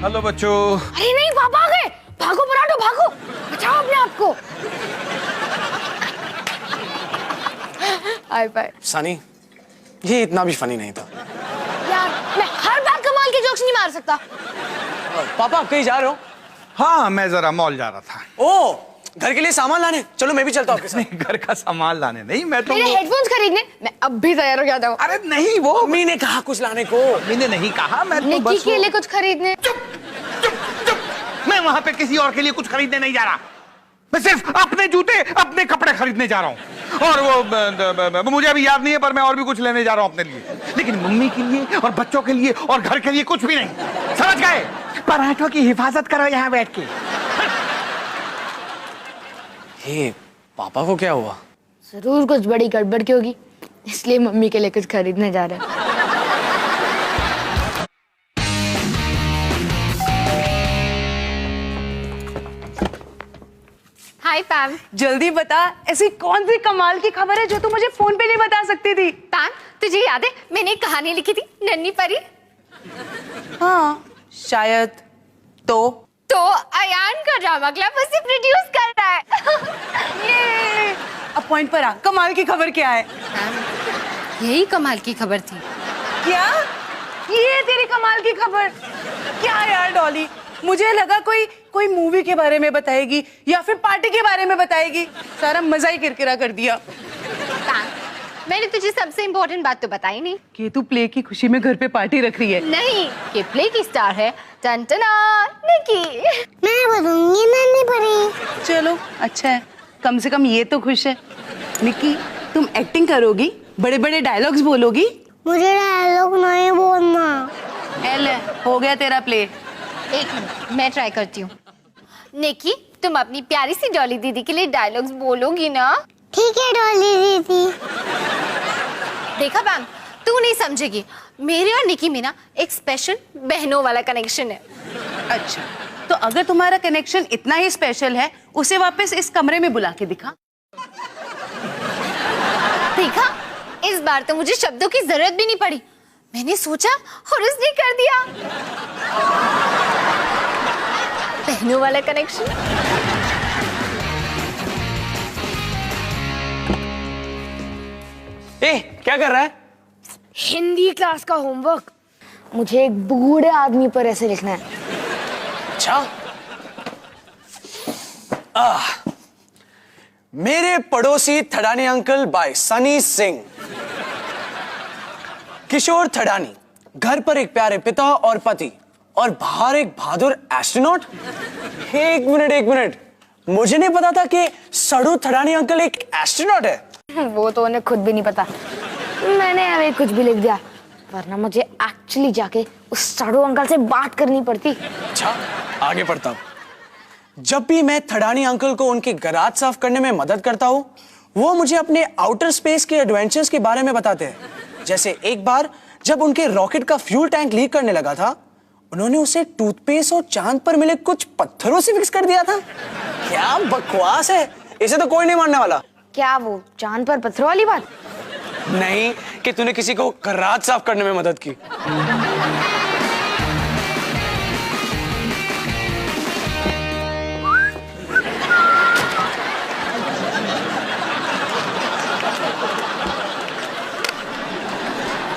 Hello बच्चों। अरे नहीं, पापा आ गए। भागो पराठो, भागो, बचाओ अपने आप को। Hi bye. सनी, ये इतना भी फनी नहीं था यार, मैं हर बार कमाल के जोक्स नहीं मार सकता। पापा आप कहीं जा रहे हो? हाँ, मैं जरा मॉल जा रहा था। ओ, घर के लिए सामान लाने? चलो मैं भी चलता हूँ आपके साथ। नहीं, घर का सामान लाने नहीं, मैं तो मेरे हेडफोन्स खरीदने। मैं अब भी तैयार हो जाता हूँ। अरे नहीं, वो मम्मी ने कहा कुछ लाने को। मैंने नहीं कहा, मैं तो निक्की बस के लिए कुछ खरीदने। मैं वहां पे किसी और के लिए कुछ खरीदने नहीं जा रहा। मैं सिर्फ अपने जूते, अपने कपड़े खरीदने जा रहा हूँ। और वो मुझे अभी याद नहीं है, पर मैं और भी कुछ लेने जा रहा हूँ अपने लिए, लेकिन मम्मी के लिए और बच्चों के लिए और घर के लिए कुछ भी नहीं। समझ गए? पराठों की हिफाजत करो यहाँ बैठ के। हे, पापा को क्या हुआ? जरूर कुछ बड़ी गड़बड़ की होगी, इसलिए मम्मी के लिए कुछ खरीदने जा रहे हैं। हाय पैम। जल्दी बता, ऐसी कौन सी कमाल की खबर है जो तू मुझे फोन पे नहीं बता सकती थी? पैम, तुझे याद है मैंने एक कहानी लिखी थी, नन्ही परी? हाँ शायद। तो अयान का ड्रामा क्लब उसे प्रोड्यूस कर रहा है। ये अब पॉइंट पर आ, कमाल की खबर क्या है? यही कमाल की खबर थी। क्या ये तेरी कमाल की खबर? क्या यार डॉली, मुझे लगा कोई मूवी के बारे में बताएगी या फिर पार्टी के बारे में बताएगी। सारा मजा ही किरकिरा कर दिया। मैंने तुझे सबसे इम्पोर्टेंट बात तो बताई नहीं कि तू प्ले की खुशी में घर पे पार्टी रख रही है। नहीं, कि प्ले की स्टार है टनटना निकी। मैं बोलूंगी नन्ही परी। चलो अच्छा है, कम से कम ये तो खुश है। निक्की, तुम एक्टिंग करोगी, बड़े बड़े डायलॉग्स बोलोगी? मुझे डायलॉग नहीं बोलना। एल हो गया तेरा प्ले। एक मिनट, मैं ट्राई करती हूँ। निकी, तुम अपनी प्यारी सी डॉली दीदी के लिए डायलॉग्स बोलोगी ना? ठीक है डॉली दीदी। देखा पैम, तू नहीं समझेगी। मेरे और निकी में ना एक स्पेशल बहनों वाला कनेक्शन है। अच्छा, तो अगर तुम्हारा कनेक्शन इतना ही स्पेशल है, उसे वापस इस कमरे में बुला के दिखा। देखा, इस बार तो मुझे शब्दों की जरूरत भी नहीं पड़ी। मैंने सोचा और उसने कर दिया। बहनों वाला कनेक्शन। ए, क्या कर रहा है? हिंदी क्लास का होमवर्क। मुझे एक बूढ़े आदमी पर ऐसे लिखना है। अच्छा। मेरे पड़ोसी थड़ानी अंकल बाय सनी सिंह। किशोर थड़ानी, घर पर एक प्यारे पिता और पति, और बाहर एक बहादुर एस्ट्रोनॉट। एक मिनट, मुझे नहीं पता था कि सड़ू थड़ानी अंकल एक एस्ट्रोनॉट है। वो तो उन्हें खुद भी नहीं पता। मैंने अभी कुछ भी लिख दिया, वरना मुझे एक्चुअली जाके उस साड़ू अंकल से बात करनी पड़ती। अच्छा, आगे पढ़ता हूँ। जब भी मैं थड़ानी अंकल को उनके गराज साफ करने में मदद करता हूँ, वो मुझे अपने आउटर स्पेस के एडवेंचर्स के बारे में बताते हैं। जैसे एक बार जब उनके रॉकेट का फ्यूल टैंक लीक करने लगा था, उन्होंने उसे टूथपेस्ट और चांद पर मिले कुछ पत्थरों से फिक्स कर दिया था। क्या बकवास है, इसे तो कोई नहीं मानने वाला। क्या वो चांद पर पत्थरों वाली बात? नहीं, कि तूने किसी को गराज साफ करने में मदद की।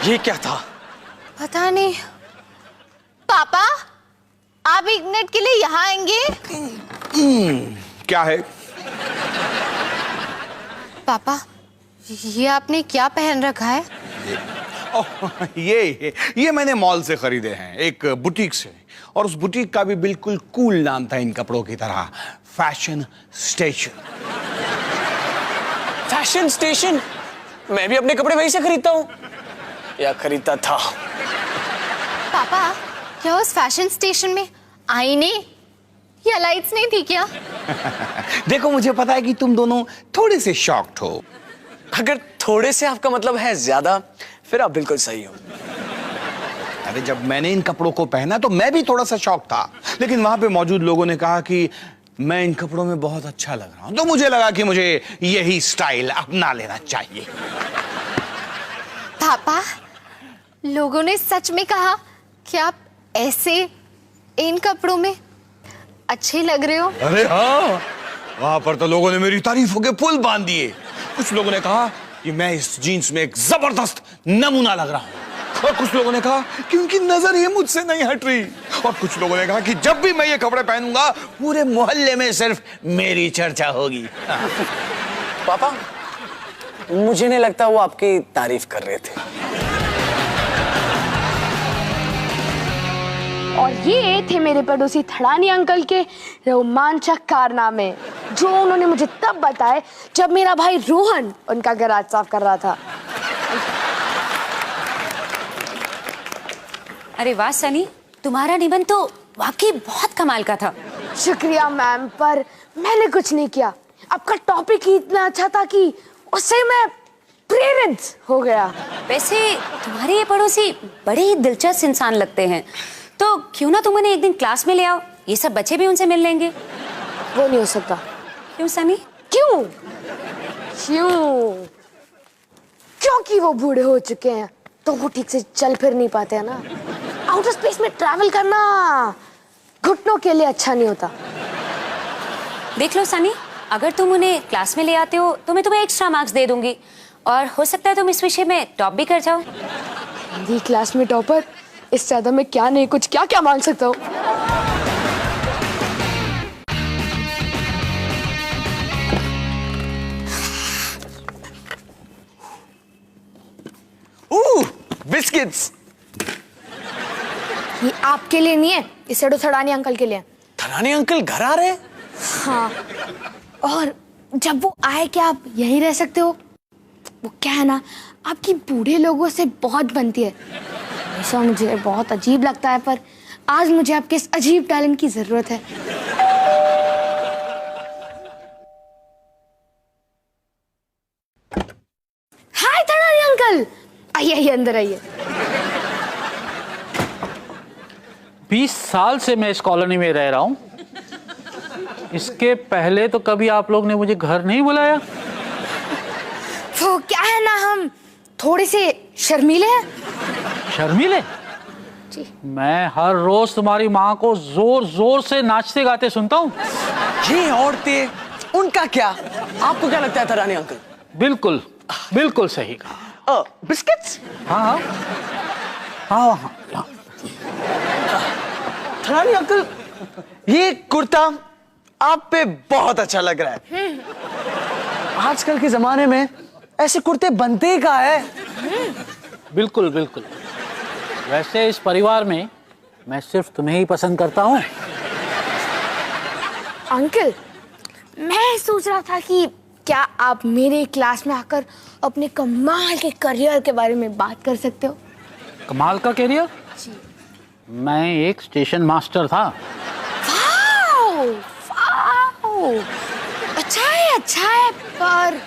ये क्या था? पता नहीं। पापा, आप एक मिनट के लिए यहाँ आएंगे? क्या है? पापा, ये आपने क्या पहन रखा है? ओह, ये मैंने मॉल से खरीदे हैं, एक बुटीक से। और उस बुटीक का भी बिल्कुल कूल नाम था इन कपड़ों की तरह, फैशन स्टेशन। Fashion station? मैं भी अपने कपड़े वहीं से खरीदता हूँ, या खरीदता था। पापा, क्या उस फैशन स्टेशन में आईने या लाइट्स नहीं थी क्या? देखो, मुझे पता है कि तुम दोनों थोड़े से शॉक्ड हो। अगर थोड़े से आपका मतलब है ज्यादा, फिर आप बिल्कुल सही हो। अरे, जब मैंने इन कपड़ों को पहना तो मैं भी थोड़ा सा शॉक था, लेकिन वहां पे मौजूद लोगों ने कहा कि मैं इन कपड़ों में बहुत अच्छा लग रहा हूं, तो मुझे लगा कि मुझे यही स्टाइल अपना लेना चाहिए। पापा, लोगों ने सच में कहा कि आप ऐसे इन कपड़ों में अच्छे लग रहे हो। अरे हाँ, वहां पर तो लोगों ने मेरी तारीफों के पुल बांध दिए। कुछ लोगों ने कहा कि मैं इस जीन्स में एक जबरदस्त नमूना लग रहा हूं, और कुछ लोगों ने कहा कि उनकी नजर ही मुझसे नहीं हट रही, और कुछ लोगों ने कहा कि जब भी मैं ये कपड़े पहनूंगा पूरे मोहल्ले में सिर्फ मेरी चर्चा होगी। पापा, मुझे नहीं लगता वो आपकी तारीफ कर रहे थे। और ये थे मेरे पड़ोसी थड़ानी अंकल के रोमांचक कारनामे, जो उन्होंने मुझे तब बताए जब मेरा भाई रोहन उनका गैराज साफ कर रहा था। अरे वाह सनी, तुम्हारा निबंध तो वाकई बहुत कमाल का था। शुक्रिया मैम, पर मैंने कुछ नहीं किया। आपका टॉपिक ही इतना अच्छा था कि उससे मैं प्रेरित हो गया। वैसे तुम्हारे ये पड़ोसी बड़े ही दिलचस्प इंसान लगते हैं, तो क्यों ना तुम उन्हें एक दिन क्लास में ले आओ, ये सब बच्चे भी उनसे मिल लेंगे। वो नहीं हो सकता। क्यों सनी? क्यों? क्योंकि वो बूढ़े हो चुके हैं, तो वो ठीक से चल फिर नहीं पाते हैं ना। आउटर स्पेस में ट्रैवल करना घुटनों के लिए अच्छा नहीं होता। देख लो सनी, अगर तुम उन्हें क्लास में ले आते हो तो मैं तुम्हें एक्स्ट्रा मार्क्स दे दूंगी, और हो सकता है तुम इस विषय में टॉप भी कर जाओ। हिंदी क्लास में टॉपर, इससे ज्यादा मैं क्या नहीं कुछ क्या क्या मांग सकता हूँ। बिस्किट्स। ये आपके लिए नहीं है, इसे तो थड़ानी अंकल के लिए। थड़ानी अंकल घर आ रहे हैं? हाँ, और जब वो आए क्या आप यहीं रह सकते हो? वो क्या है ना, आपकी बूढ़े लोगों से बहुत बनती है। ऐसा मुझे बहुत अजीब लगता है, पर आज मुझे आपके इस अजीब टैलेंट की जरूरत है। हाय थड़ानी अंकल, आइए आइए अंदर आइए। 20 साल से मैं इस कॉलोनी में रह रहा हूं। इसके पहले तो कभी आप लोग ने मुझे घर नहीं बुलाया। वो क्या है ना, हम थोड़े से शर्मीले हैं। शर्मीले? जी। मैं हर रोज तुम्हारी माँ को जोर जोर से नाचते गाते सुनता हूँ। ये औरतें, उनका क्या? आपको क्या लगता है थड़ानी अंकल? बिल्कुल बिल्कुल सही कहा। बिस्किट्स? हाँ हाँ हाँ हाँ। थड़ानी अंकल, ये कुर्ता आप पे बहुत अच्छा लग रहा है। आजकल के जमाने में ऐसे कुर्ते बनते ही कहाँ है? बिल्कुल बिल्कुल। वैसे इस परिवार में मैं सिर्फ तुम्हें ही पसंद करता हूँ। अंकल, मैं सोच रहा था कि क्या आप मेरे क्लास में आकर अपने कमाल के करियर के बारे में बात कर सकते हो? कमाल का कैरियर? मैं एक स्टेशन मास्टर था। वाओ, वाओ, अच्छा है, पर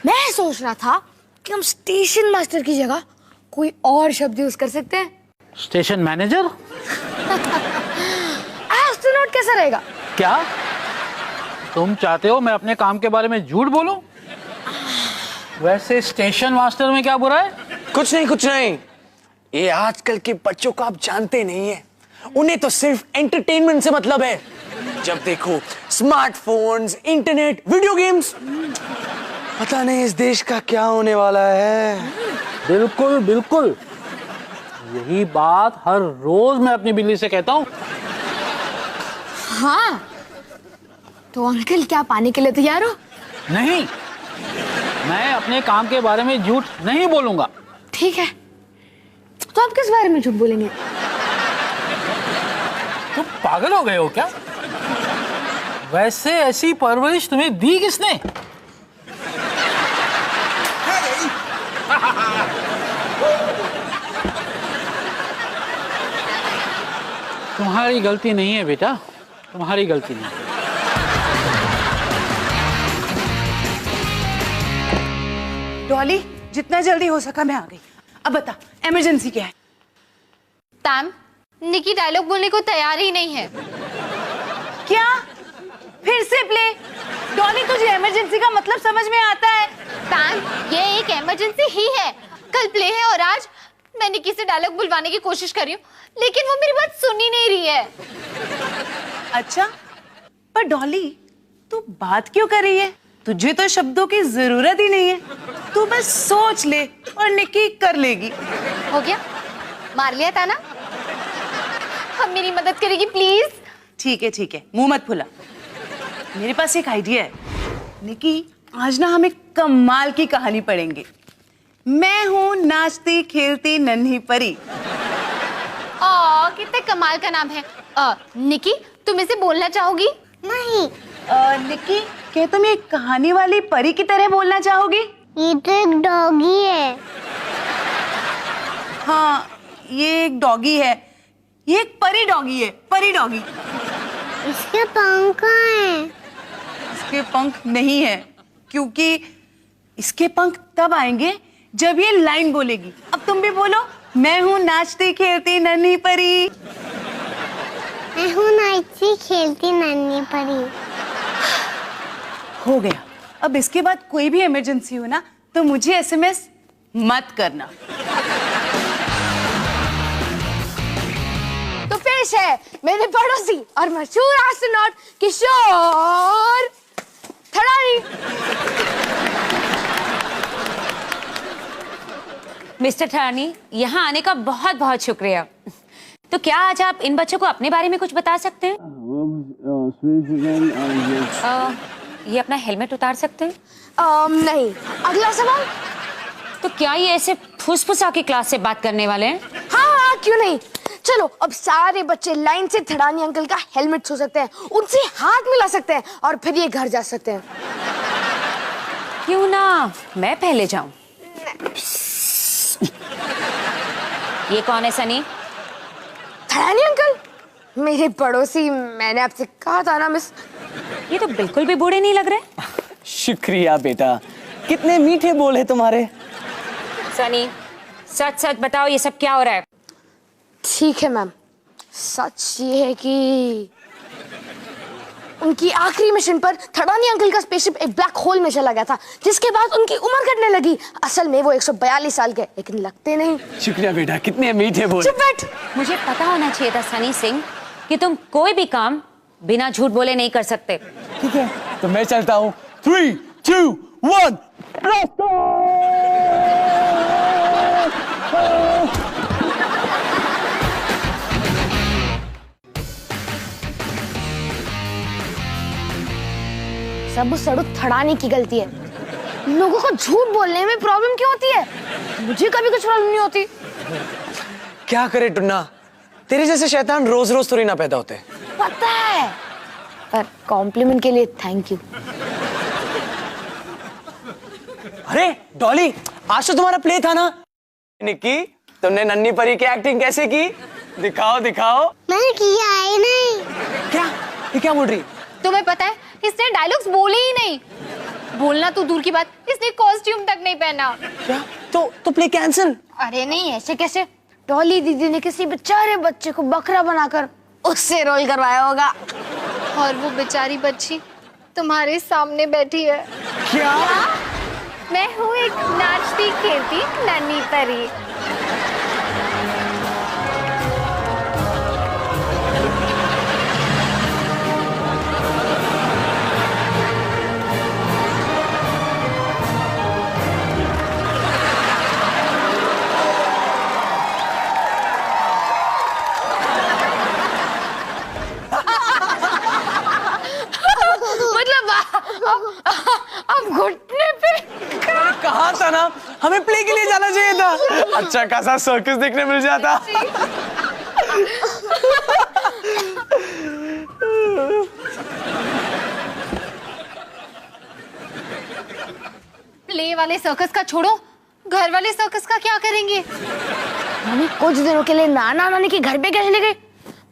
मैं सोच रहा था कि हम स्टेशन मास्टर की जगह कोई और शब्द यूज कर सकते हैं। Station manager? एस्ट्रोनॉट कैसा रहेगा? क्या तुम चाहते हो मैं अपने काम के बारे में झूठ बोलूं? वैसे स्टेशन मास्टर में क्या बुरा है? कुछ नहीं। ये आजकल के बच्चों को आप जानते नहीं है, उन्हें तो सिर्फ एंटरटेनमेंट से मतलब है। जब देखो स्मार्टफोन्स, इंटरनेट, वीडियो गेम्स। पता नहीं इस देश का क्या होने वाला है। बिल्कुल बिल्कुल, यही बात हर रोज मैं अपनी बिल्ली से कहता हूँ। हाँ, तो अंकल क्या पाने के लिए तैयार हो? नहीं, मैं अपने काम के बारे में झूठ नहीं बोलूंगा। ठीक है, तो आप किस बारे में झूठ बोलेंगे? तुम पागल हो गए हो क्या? वैसे ऐसी परवरिश तुम्हें दी किसने? तुम्हारी गलती नहीं है बेटा, तुम्हारी गलती नहीं। डॉली, जितना जल्दी हो सका मैं आ गई। अब बता, इमरजेंसी क्या है? तैम, निकी डायलॉग बोलने को तैयार ही नहीं है। क्या? फिर से प्ले? डॉली, तुझे इमरजेंसी का मतलब समझ में आता है? तैम, ये एक इमरजेंसी ही है। कल प्ले है और आज मैं निकी से डायलॉग बुलवाने की कोशिश कर रही हूँ, लेकिन वो मेरी बात सुन ही नहीं रही है। अच्छा, पर डॉली तू बात क्यों कर रही है? तुझे तो शब्दों की जरूरत ही नहीं है, तू बस सोच ले और निकी कर लेगी। हो गया, मार लिया था ना। अब मेरी मदद करेगी प्लीज? ठीक है, मुंह मत फुला। मेरे पास एक आइडिया है। निकी, आज ना हम एक कमाल की कहानी पढ़ेंगे। मैं हूँ नाचती खेलती नन्ही परी। कितने कमाल का नाम है। निकी, तुम इसे बोलना चाहोगी? नहीं, निकी, क्या तुम एक कहानी वाली परी की तरह बोलना चाहोगी? ये तो एक डॉगी है। हाँ, ये एक डॉगी है। ये एक परी डॉगी है, परी डॉगी। इसके पंख कहाँ हैं? इसके पंख नहीं है, क्योंकि इसके पंख तब आएंगे जब ये लाइन बोलेगी। अब तुम भी बोलो, मैं हूँ नाचती खेलती नन्ही परी। मैं हूँ नाचती खेलती नन्ही परी। हो गया। अब इसके बाद कोई भी इमरजेंसी हो ना, तो मुझे एसएमएस मत करना। तो पेश है मेरे पड़ोसी और मशहूर एस्ट्रोनॉट किशोर थड़ानी। मिस्टर थड़ानी, यहाँ आने का बहुत बहुत शुक्रिया। तो क्या आज आप इन बच्चों को अपने बारे में कुछ बता सकते हैं? ये अपना हेलमेट उतार सकते हैं? नहीं। अगला सवाल। तो क्या ये ऐसे फुसफुसा के क्लास से बात करने वाले हैं? हाँ, क्यों नहीं। चलो, अब सारे बच्चे लाइन से थड़ानी अंकल का हेलमेट छू सकते हैं, उनसे हाथ मिला सकते हैं और फिर ये घर जा सकते हैं। क्यों ना मैं पहले जाऊं? ये कौन है सनी? थड़ानी अंकल, मेरे पड़ोसी। मैंने आपसे कहा था ना मिस। ये तो बिल्कुल भी बूढ़े नहीं लग रहे। शुक्रिया बेटा, कितने मीठे बोल है तुम्हारे। सनी, सच सच बताओ, ये सब क्या हो रहा है? ठीक है मैम, सच ये है कि उनकी आखिरी मिशन पर थड़ानी अंकल का स्पेसशिप एक ब्लैक होल में चला गया था, जिसके बाद उनकी उम्र घटने लगी। असल में वो 142 साल के, लेकिन लगते नहीं। शुक्रिया बेटा, कितने मीठे बोल। चुप बैठ। मुझे पता होना चाहिए था सनी सिंह कि तुम कोई भी काम बिना झूठ बोले नहीं कर सकते। ठीक है, तो मैं चलता हूँ। 3, 2, 1 सब उस सड़क थड़ानी की गलती है। लोगों को झूठ बोलने में प्रॉब्लम क्यों होती है? मुझे कभी कुछ प्रॉब्लम नहीं होती। क्या करे टुन्ना, तेरे जैसे शैतान रोज रोज थोड़ी ना पैदा होते। पता है, पर कॉम्प्लीमेंट के लिए थैंक यू। अरे डॉली, आज तो तुम्हारा प्ले था ना। निक्की, तुमने नन्ही परी की एक्टिंग कैसे की? दिखाओ दिखाओ। मैंने किया है नहीं। क्या? ये क्या बोल रही? तुम्हें पता है, इसने डायलॉग्स बोले ही नहीं। बोलना तो दूर की बात, इसने कॉस्ट्यूम तक नहीं पहना। क्या? तो प्ले कैंसिल? अरे नहीं, ऐसे कैसे। डॉली दीदी ने किसी बेचारे बच्चे को बकरा बनाकर उससे रोल करवाया होगा। और वो बेचारी बच्ची तुम्हारे सामने बैठी है। क्या? मैं हूँ एक नाचती खेलती नन्ही परी। अब घुटने पे। कहा था ना, हमें प्ले के लिए जाना चाहिए था। अच्छा खासा सर्कस देखने मिल जाता। प्ले वाले सर्कस का छोड़ो, घर वाले सर्कस का क्या करेंगे? मम्मी कुछ दिनों के लिए नाना नानी के घर पे कैसे ले गई?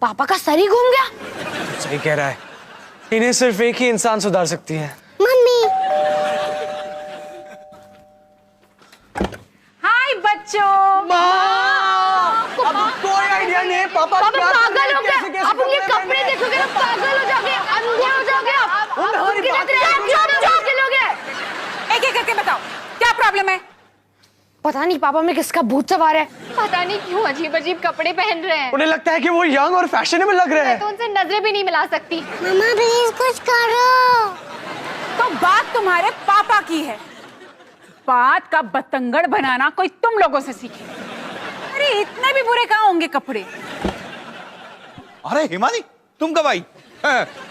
पापा का सर ही घूम गया। सही कह रहा है, इन्हें सिर्फ एक ही इंसान सुधार सकती है। मम्मी, हाय बच्चों। अब कोई आइडिया नहीं है। पापा पागल हो गए। आप उनके कपड़े देखोगे ना पागल हो जाओगे, अंधे हो जाओगे। आप उनकी नजरें आप चुप चुप के लोगे। एक एक करके बताओ, क्या प्रॉब्लम है? पता नहीं पापा में किसका भूत सवार है। पता नहीं क्यों अजीब अजीब कपड़े पहन रहे हैं। उन्हें लगता है कि वो यंग और फैशनेबल लग रहे मैं हैं। तो उनसे नजरें भी नहीं मिला सकती। मम्मा प्लीज कुछ करो। तो बात तुम्हारे पापा की है। बात का बतंगड़ बनाना कोई तुम लोगों से सीखे। अरे इतने भी बुरे कहाँ होंगे कपड़े। अरे हिमानी, तुम कब आई?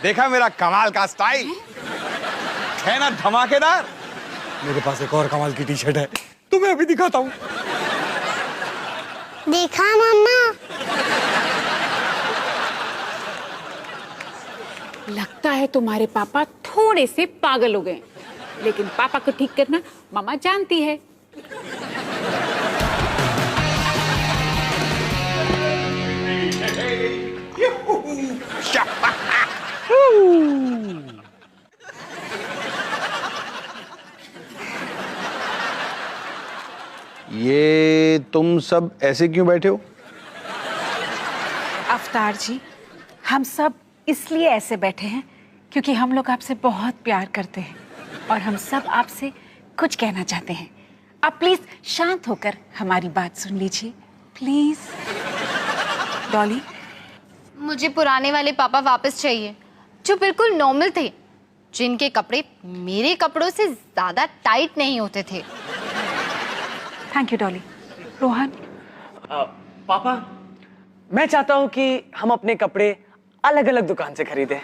देखा मेरा कमाल का स्टाइल है ना, धमाकेदार। मेरे पास एक और कमाल की टी शर्ट है, तुम्हें अभी दिखाता हूँ। देखा मम्मा? लगता है तुम्हारे पापा थोड़े से पागल हो गए, लेकिन पापा को ठीक करना मामा जानती है। ये तुम सब ऐसे क्यों बैठे हो? अवतार जी, हम सब इसलिए ऐसे बैठे हैं क्योंकि हम लोग आपसे बहुत प्यार करते हैं और हम सब आपसे कुछ कहना चाहते हैं। आप प्लीज शांत होकर हमारी बात सुन लीजिए, प्लीज। डॉली, मुझे पुराने वाले पापा वापस चाहिए, जो बिल्कुल नॉर्मल थे, जिनके कपड़े मेरे कपड़ों से ज्यादा टाइट नहीं होते थे। Thank you Dolly. रोहन, पापा, मैं चाहता हूँ कि हम अपने कपड़े अलग अलग दुकान से खरीदें,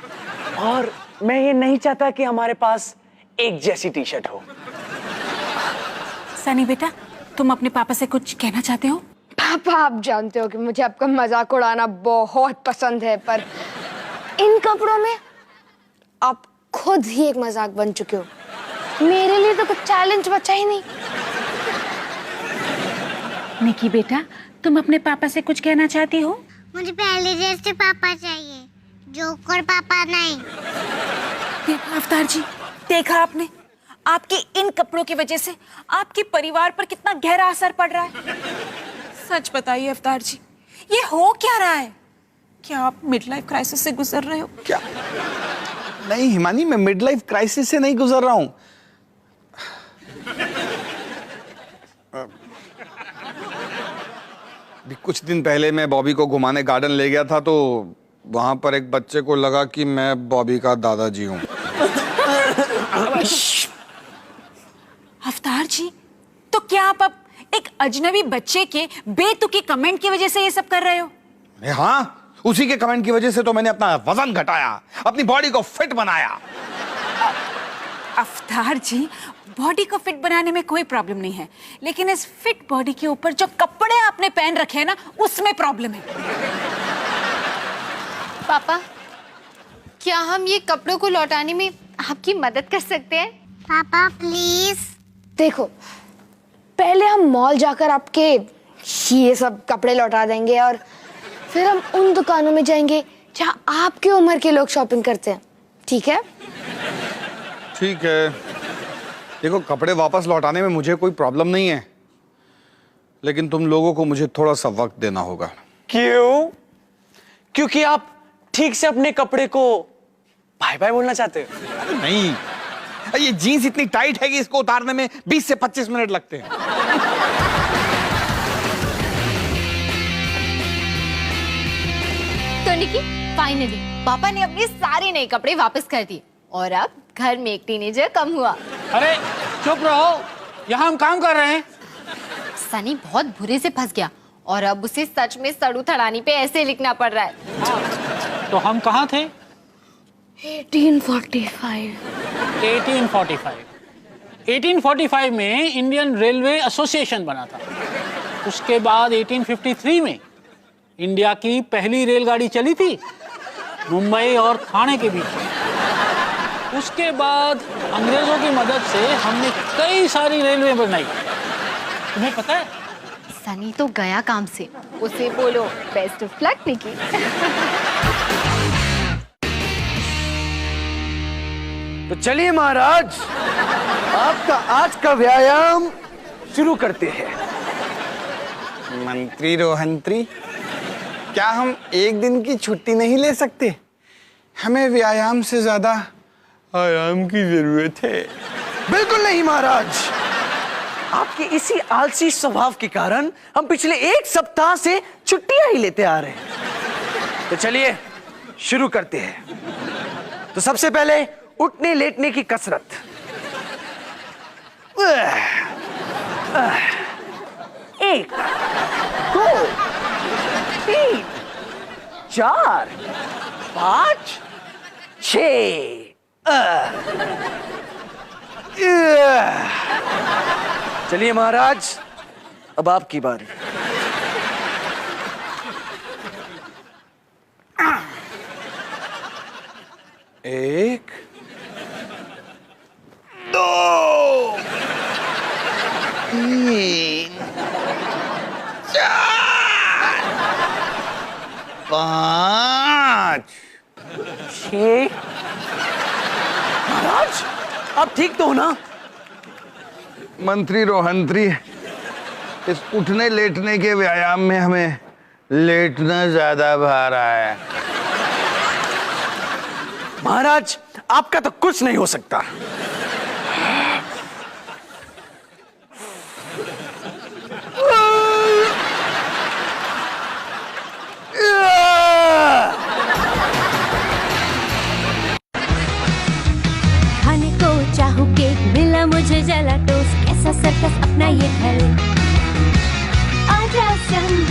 और मैं ये नहीं चाहता कि हमारे पास एक जैसी टी शर्ट हो। सनी बेटा, तुम अपने पापा से कुछ कहना चाहते हो? पापा आप जानते हो कि मुझे आपका मजाक उड़ाना बहुत पसंद है, पर इन कपड़ों में आप खुद ही एक मजाक बन चुके हो। मेरे लिए तो कुछ चैलेंज बचा ही नहीं। निकी बेटा, तुम अपने पापा से कुछ कहना चाहती हो? मुझे पहले जैसे पापा चाहिए, जोकर पापा नहीं। देखा अवतार जी, देखा आपने? आपके इन कपड़ों की वजह से आपके परिवार पर कितना गहरा असर पड़ रहा है। सच बताइए अवतार जी, ये हो क्या रहा है? क्या आप मिड लाइफ क्राइसिस से गुजर रहे हो? क्या? नहीं हिमानी, मैं मिड लाइफ क्राइसिस से नहीं गुजर रहा हूं। कुछ दिन पहले मैं बॉबी को घुमाने गार्डन ले गया था, तो वहां पर एक बच्चे को लगा कि मैं बॉबी का दादाजी हूं। अवतार जी, तो क्या आप अब एक अजनबी बच्चे के बेतुकी कमेंट की वजह से ये सब कर रहे हो? अरे हाँ, उसी के कमेंट की वजह से तो मैंने अपना वजन घटाया, अपनी बॉडी को फिट बनाया। अवतार जी, बॉडी को फिट बनाने में कोई प्रॉब्लम नहीं है, लेकिन इस फिट बॉडी के ऊपर जो कपड़े आपने पहन रखे हैं ना, उसमें प्रॉब्लम है। पापा, क्या हम ये कपड़ों को लौटाने में आपकी मदद कर सकते हैं? पापा प्लीज। देखो, पहले हम मॉल जाकर आपके ये सब कपड़े लौटा देंगे, और फिर हम उन दुकानों में जाएंगे जहां आपकी उम्र के लोग शॉपिंग करते हैं। ठीक है? ठीक है। देखो, कपड़े वापस लौटाने में मुझे कोई प्रॉब्लम नहीं है, लेकिन तुम लोगों को मुझे थोड़ा सा वक्त देना होगा। क्यों? क्योंकि आप ठीक से अपने कपड़े को बाय बाय बोलना चाहते हो? नहीं, ये जीन्स इतनी टाइट है कि इसको उतारने में 20 से 25 मिनट लगते हैं। तो निकी, फाइनली पापा ने अपने सारे नए कपड़े वापस कर दिए और अब घर में एक टीनेजर कम हुआ। अरे चुप रहो, यहाँ हम काम कर रहे हैं। सनी बहुत बुरे से फंस गया और अब उसे सच में सड़ू थड़ानी पे ऐसे लिखना पड़ रहा है। तो हम कहाँ थे? 1845। 1845 में इंडियन रेलवे एसोसिएशन बना था। उसके बाद 1853 में इंडिया की पहली रेलगाड़ी चली थी मुंबई और ठाणे के बीच। उसके बाद अंग्रेजों की मदद से हमने कई सारी रेलवे बनाई। तुम्हें पता है? सनी तो गया काम से, उसे बोलो बेस्ट ऑफ लक निकी। तो चलिए महाराज, आपका आज का व्यायाम शुरू करते हैं। मंत्री रोहंत्री, क्या हम एक दिन की छुट्टी नहीं ले सकते? हमें व्यायाम से ज्यादा आराम की जरूरत है। बिल्कुल नहीं महाराज, आपके इसी आलसी स्वभाव के कारण हम पिछले 1 सप्ताह से छुट्टियां ही लेते आ रहे हैं। तो चलिए शुरू करते हैं। तो सबसे पहले उठने लेटने की कसरत। 1 2 3 4 5 6 चलिए महाराज, अब आपकी बारी। एक 2 3 4 5 6। महाराज आप ठीक तो हो ना? मंत्री रोहंत्री, इस उठने लेटने के व्यायाम में हमें लेटना ज्यादा भा रहा है। महाराज आपका तो कुछ नहीं हो सकता। खाने को चाहूं केक, मिला मुझे जला टोस्ट, कैसा सर्कस अपना ये घर। आजा संग